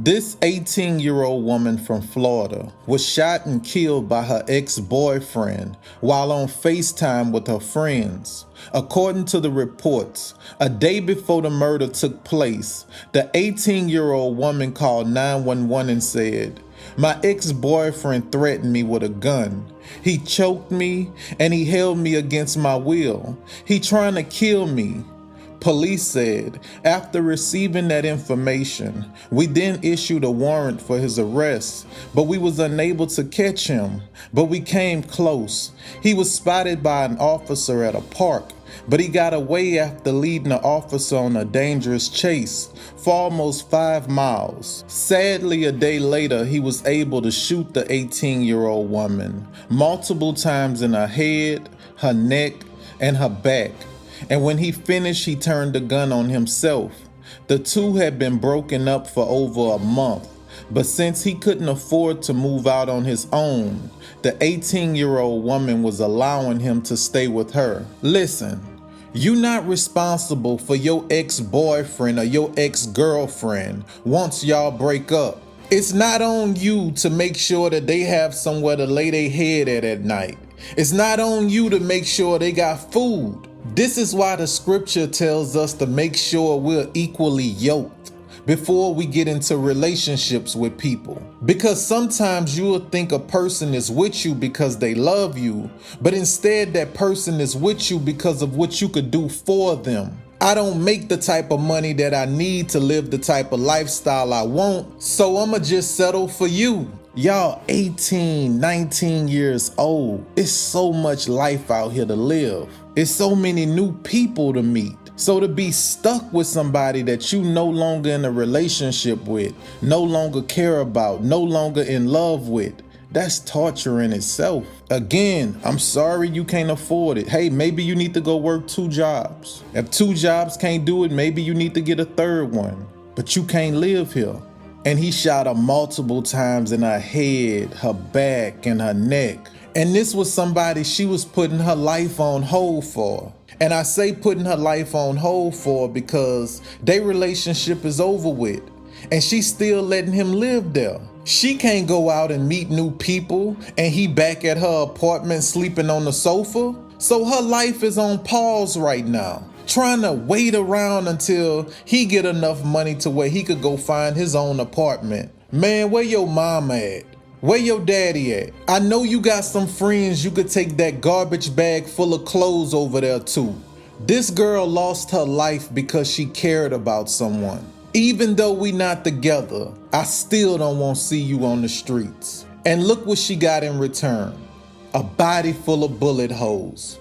This 18-year-old woman from Florida was shot and killed by her ex-boyfriend while on FaceTime with her friends. According to the reports, a day before the murder took place, the 18-year-old woman called 911 and said, "My ex-boyfriend threatened me with a gun. He choked me and he held me against my will. He trying to kill me." Police said, after receiving that information, we then issued a warrant for his arrest, but we was unable to catch him, but we came close. He was spotted by an officer at a park, but he got away after leading the officer on a dangerous chase for almost 5 miles. Sadly, a day later, he was able to shoot the 18-year-old woman multiple times in her head, her neck, and her back. And when he finished, he turned the gun on himself. The two had been broken up for over a month, but since he couldn't afford to move out on his own, the 18-year-old woman was allowing him to stay with her. Listen, you're not responsible for your ex-boyfriend or your ex-girlfriend once y'all break up. It's not on you to make sure that they have somewhere to lay their head at night. It's not on you to make sure they got food. This is why the scripture tells us to make sure we're equally yoked before we get into relationships with people. Because sometimes you will think a person is with you because they love you, but instead that person is with you because of what you could do for them. I don't make the type of money that I need to live the type of lifestyle I want, so I'ma just settle for you. Y'all 18, 19 years old. It's so much life out here to live. It's so many new people to meet. So to be stuck with somebody that you no longer in a relationship with, no longer care about, no longer in love with, that's torture in itself. Again, I'm sorry you can't afford it. Hey, maybe you need to go work 2 jobs. If 2 jobs can't do it, maybe you need to get a 3rd one. But you can't live here. And he shot her multiple times in her head, her back, and her neck. And this was somebody she was putting her life on hold for. And I say putting her life on hold for because their relationship is over with. And she's still letting him live there. She can't go out and meet new people and he back at her apartment sleeping on the sofa. So her life is on pause right now, trying to wait around until he get enough money to where he could go find his own apartment. Man, where your mama at? Where your daddy at? I know you got some friends you could take that garbage bag full of clothes over there too. This girl lost her life because she cared about someone. Even though we not together, I still don't want to see you on the streets. And look what she got in return. A body full of bullet holes.